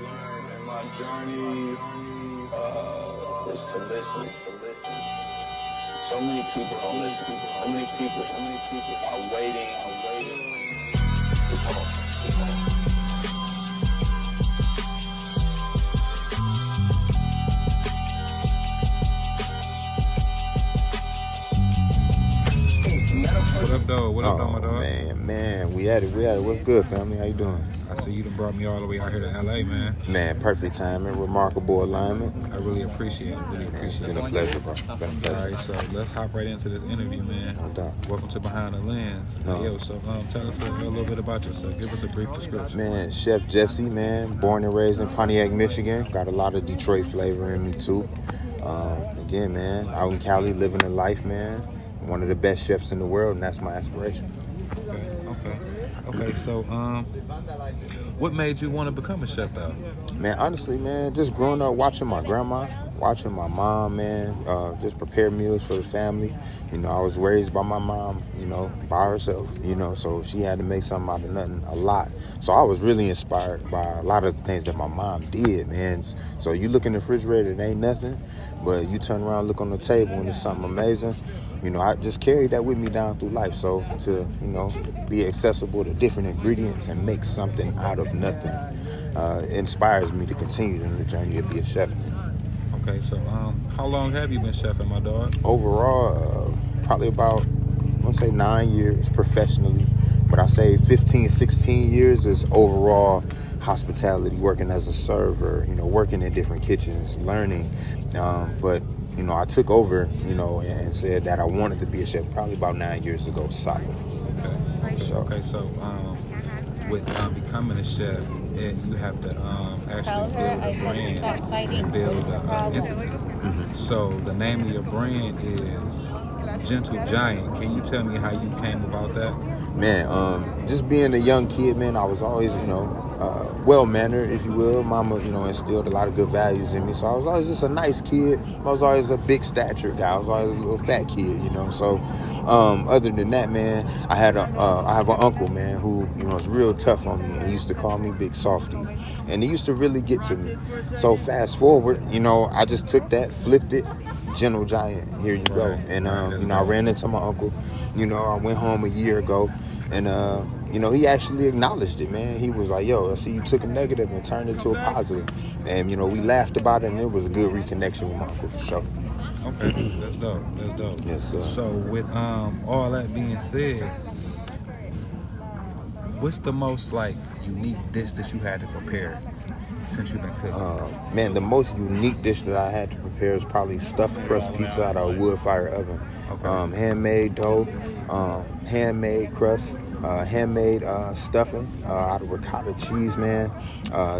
learned in my journey is to listen. So many people don't listen. So many people are waiting to talk. What up, dog? What up, my dog? Man, we at it. What's good, family? How you doing? I see you done brought me all the way out here to LA, man. Man, perfect timing, remarkable alignment. I really appreciate it. It's been a pleasure, bro. All right, so let's hop right into this interview, man. No doubt. Welcome to Behind the Lens. Yo, so tell us a little bit about yourself. Give us a brief description. Man, Chef Jesse, man, born and raised in Pontiac, Michigan. Got a lot of Detroit flavor in me too. Again, man, out in Cali, living a life, man. One of the best chefs in the world, and that's my aspiration. Okay. So, what made you want to become a chef, though? Man, honestly, man, just growing up watching my grandma, watching my mom, man, just prepare meals for the family. You know, I was raised by my mom, you know, by herself, you know, so she had to make something out of nothing a lot. So I was really inspired by a lot of the things that my mom did, man. So you look in the refrigerator, it ain't nothing, but you turn around, look on the table, and it's something amazing. You know, I just carried that with me down through life. So to, you know, be accessible to different ingredients and make something out of nothing inspires me to continue in the journey to be a chef. Okay, so how long have you been chefing, my dog? Overall, probably about, I want to say 9 years professionally, but I say 15, 16 years is overall hospitality, working as a server, you know, working in different kitchens, learning, but you know, I took over, you know, and said that I wanted to be a chef probably about 9 years ago, solid. Okay, so with becoming a chef, you have to actually build a brand and build an entity. Mm-hmm. So the name of your brand is Gentle Giant. Can you tell me how you came about that? Man, just being a young kid, man, I was always, you know, well-mannered, if you will. Mama, you know, instilled a lot of good values in me. So I was always just a nice kid. I was always a big stature guy. I was always a little fat kid, you know. So other than that, man, I have an uncle, man, who, you know, is real tough on me. He used to call me Big Softy. And he used to really get to me. So fast forward, you know, I just took that, flipped it, Gentle Giant, here you go. And, you know, I ran into my uncle. You know, I went home a year ago. And, you know, he actually acknowledged it, man. He was like, yo, I see you took a negative and turned it to a positive. And, you know, we laughed about it, and it was a good reconnection with my uncle for sure. Okay, that's dope. Yes, sir. So with all that being said, what's the most, like, unique dish that you had to prepare since you've been cooking? Man, the most unique dish that I had to prepare is probably stuffed crust pizza out of a wood fire oven. Okay. Handmade dough, handmade crust, handmade stuffing out of ricotta cheese, man.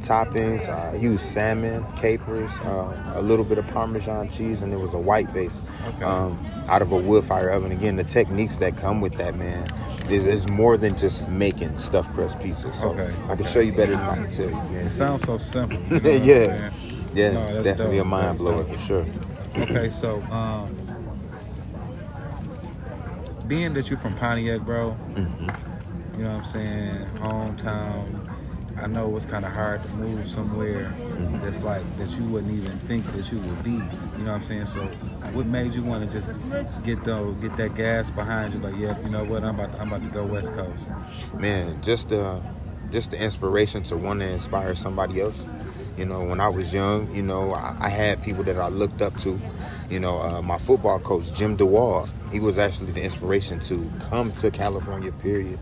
Toppings, I used salmon, capers, a little bit of Parmesan cheese, and it was a white base out of a wood fire oven. Again, the techniques that come with that, man, is more than just making stuffed crust pizza. So I can show you better than I can tell you. Man. It sounds so simple. You know yeah, no, definitely dope. a mind blower for sure. Okay, so being that you're from Pontiac, bro, you know what I'm saying, hometown, I know it's kind of hard to move somewhere that's like that you wouldn't even think that you would be. You know what I'm saying? So what made you want to just get that gas behind you? Like, yeah, you know what? I'm about to go West Coast. Man, just the inspiration to want to inspire somebody else. You know, when I was young, you know, I had people that I looked up to. You know, my football coach, Jim DeWall, he was actually the inspiration to come to California, period,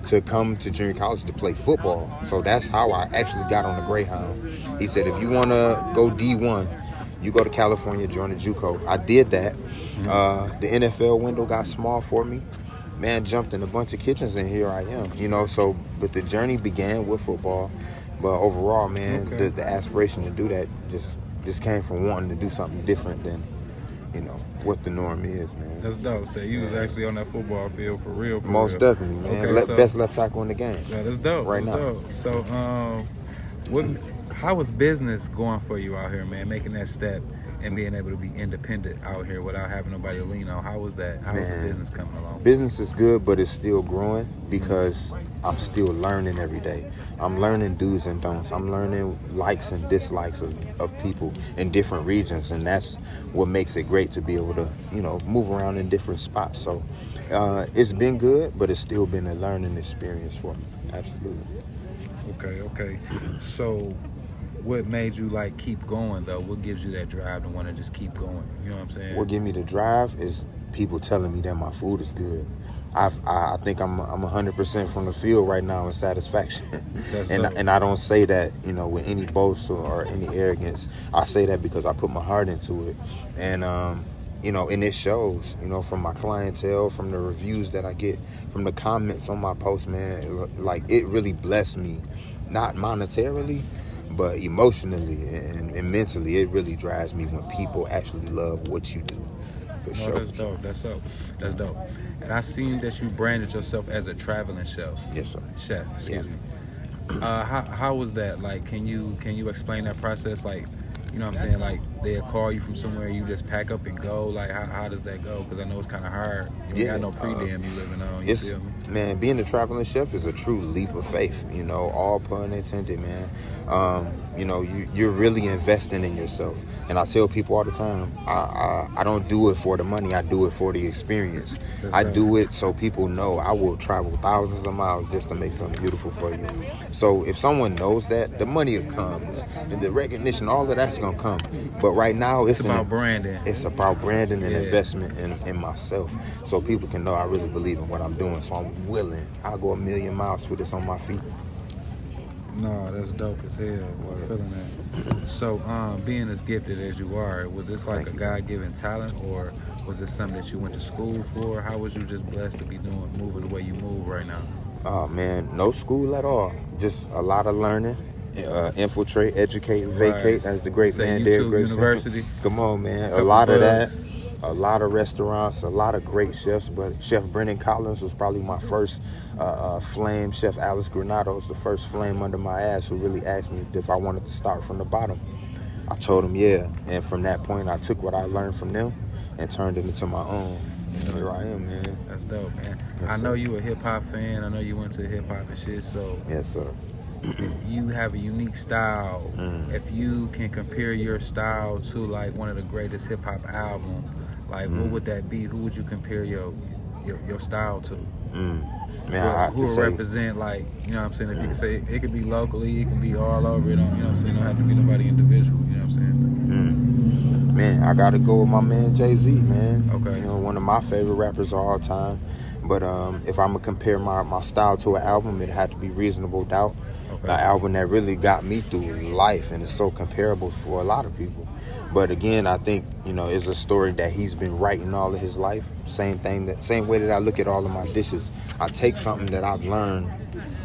to come to junior college to play football. So that's how I actually got on the Greyhound. He said, if you want to go D1, you go to California, join the JUCO. I did that. The NFL window got small for me. Man, jumped in a bunch of kitchens, and here I am. You know, so but the journey began with football. But overall, man, the aspiration to do that just came from wanting to do something different than, you know, what the norm is, man. That's dope. So you was actually on that football field for real. Most definitely, man. Okay, best left tackle in the game. Yeah, that's dope. Right now. Dope. So, how was business going for you out here, man? Making that step and being able to be independent out here without having nobody to lean on. How was that? How was the business coming along? Business is good, but it's still growing because I'm still learning every day. I'm learning do's and don'ts. I'm learning likes and dislikes of people in different regions, and that's what makes it great to be able to, move around in different spots. So it's been good, but it's still been a learning experience for me. Absolutely. Okay. So what made you like keep going though? What gives you that drive to want to just keep going? You know what I'm saying? What gives me the drive is people telling me that my food is good. I think I'm 100% from the field right now in satisfaction. And I don't say that, with any boast or any arrogance. I say that because I put my heart into it. And and it shows, from my clientele, from the reviews that I get, from the comments on my post, man, like it really blessed me, not monetarily, but emotionally and mentally. It really drives me when people actually love what you do. That's dope. That's dope. And I seen that you branded yourself as a traveling chef. Yes, sir. Chef, excuse me. How was that? Like, can you explain that process? Like, you know what I'm saying? Like, they'll call you from somewhere, you just pack up and go. Like, how does that go? Because I know it's kind of hard. You got no pre-dam you living on. You feel me? Man, being a traveling chef is a true leap of faith. All pun intended, man. You're really investing in yourself. And I tell people all the time, I don't do it for the money. I do it for the experience. I do it so people know I will travel thousands of miles just to make something beautiful for you. So if someone knows that, the money will come. And the recognition, all of that's going to come. But right now, it's about branding. It's about branding and investment in myself. So people can know I really believe in what I'm doing. So I'm willing. I'll go 1,000,000 miles for this on my feet. No, that's dope as hell. I'm feeling that. So, being as gifted as you are, was this like a God-given talent, or was this something that you went to school for? How was you just blessed to be moving the way you move right now? Oh man, no school at all. Just a lot of learning. Infiltrate, educate, vacate, as the great man YouTube did. University. Come on, man. A lot of that. A lot of restaurants, a lot of great chefs, but Chef Brennan Collins was probably my first flame. Chef Alice Granado was the first flame under my ass who really asked me if I wanted to start from the bottom. I told him yeah, and from that point I took what I learned from them and turned it into my own. And here I am, man. That's dope, man. Yes, I know you a hip-hop fan. I know you went to hip-hop and shit, so... Yes, sir. You have a unique style. If you can compare your style to like one of the greatest hip-hop albums, like what would that be? Who would you compare your style to? Man, who will represent, like, you know what I'm saying? If you can say it could be locally, it can be all over. You know what I'm saying? It don't have to be nobody individual. You know what I'm saying? Man, I gotta go with my man Jay-Z, man. Okay. One of my favorite rappers of all time. But if I'm gonna compare my style to an album, it had to be Reasonable Doubt. Okay. The album that really got me through life, and it's so comparable for a lot of people. But again, I think, it's a story that he's been writing all of his life. Same way that I look at all of my dishes. I take something that I've learned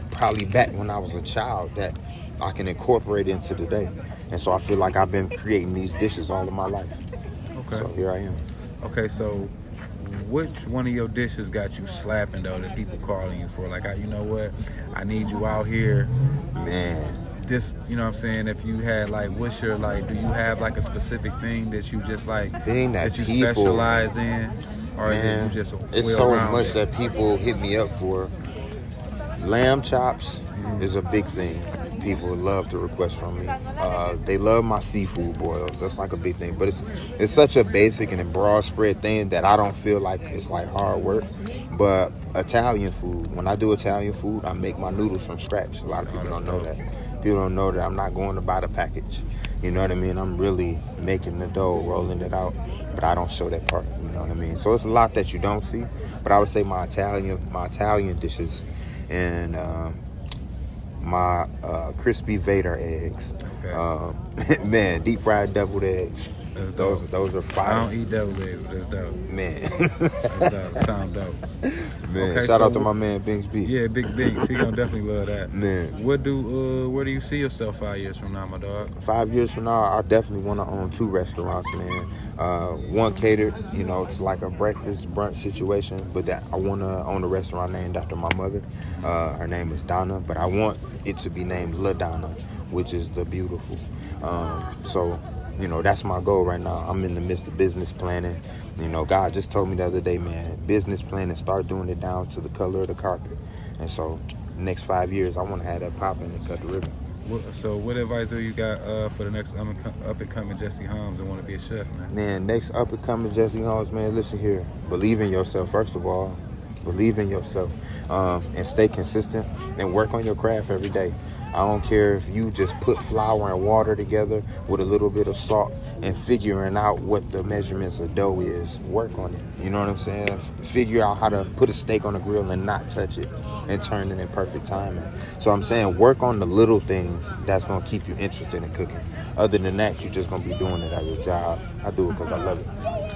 probably back when I was a child that I can incorporate into today. And so I feel like I've been creating these dishes all of my life. Okay. So here I am. Okay, so which one of your dishes got you slapping though that people calling you for? Like, you know what? I need you out here. Man. This, you know what I'm saying? If you had like, what's your like? Do you have like a specific thing that you just like that you specialize in, or is it you just it's so much that people hit me up for? Lamb chops is a big thing. People love to request from me. They love my seafood boils. That's like a big thing. But it's such a basic and a broad spread thing that I don't feel like it's like hard work. But Italian food, when I do Italian food, I make my noodles from scratch. A lot of people don't know that. People don't know that I'm not going to buy the package. You know what I mean? I'm really making the dough, rolling it out, but I don't show that part. You know what I mean? So it's a lot that you don't see. But I would say my Italian dishes and my crispy Vader eggs. Okay. Man, deep fried deviled eggs. Those are fire. I don't eat deviled eggs. That's dope. Man. That's dope. Sound dope. Man, okay, shout out to my man Bings B. Yeah, Big Bings. He gonna definitely love that. Man. Where do you see yourself 5 years from now, my dog? 5 years from now, I definitely want to own 2 restaurants, man. One catered, it's like a breakfast brunch situation, but that I want to own a restaurant named after my mother. Her name is Donna, but I want it to be named La Donna, which is the beautiful. So You know, that's my goal right now. I'm in the midst of business planning. You know, God just told me the other day, man, business planning, start doing it down to the color of the carpet. And so, next 5 years, I want to have that popping and cut the ribbon. So what advice do you got for the next up-and-coming Jesse Holmes that want to be a chef, man? Man, next up-and-coming Jesse Holmes, man, listen here. Believe in yourself, first of all. Believe in yourself. And stay consistent and work on your craft every day. I don't care if you just put flour and water together with a little bit of salt and figuring out what the measurements of dough is. Work on it. You know what I'm saying? Figure out how to put a steak on the grill and not touch it and turn it in perfect timing. So I'm saying work on the little things that's going to keep you interested in cooking. Other than that, you're just going to be doing it as a job. I do it because I love it.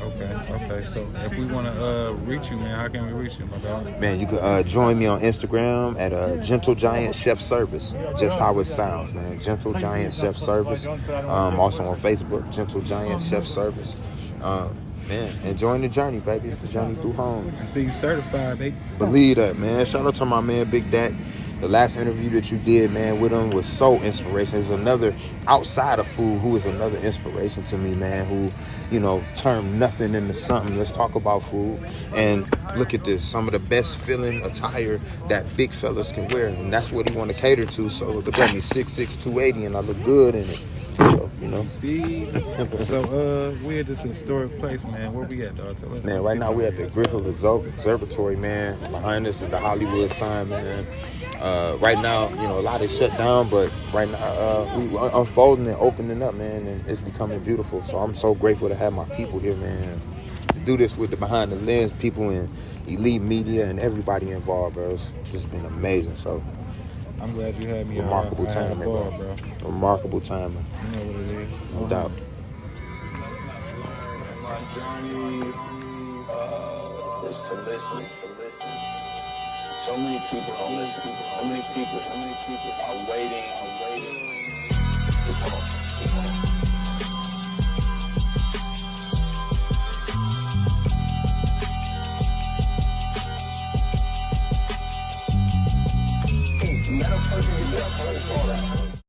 Okay. So if we want to reach you, man, how can we reach you, my dog? Man, you can join me on Instagram at Gentle Giant Chef Service. Just how it sounds, man. Gentle Giant Chef Service. Also on Facebook, Gentle Giant Chef Service. Man, enjoying the journey, baby. It's the journey through Holmes. I see you certified, baby. Believe that, man. Shout out to my man, Big Dak. The last interview that you did, man, with him was so inspirational. There's another outside of food who is another inspiration to me, man, who, you know, turned nothing into something. Let's talk about food. And look at this, some of the best feeling attire that big fellas can wear. And that's what he want to cater to. So look at me, 6'6", 280, and I look good in it. So, you know. So we're at this historic place, man. Where we at, dog? Man, right now we're at the Griffith Observatory, man. Behind us is the Hollywood sign, man. Right now, you know, a lot is shut down, but right now we unfolding and opening up, man, and it's becoming beautiful. So I'm so grateful to have my people here, man. To do this with the behind the lens people in elite media and everybody involved, bro. It's just been amazing. So I'm glad you had me. Remarkable timing, bro. Remarkable timing. You know what it is. No doubt. My journey is to listen. So many people don't listen. So many people are waiting to talk. Let a person get their whole thought out.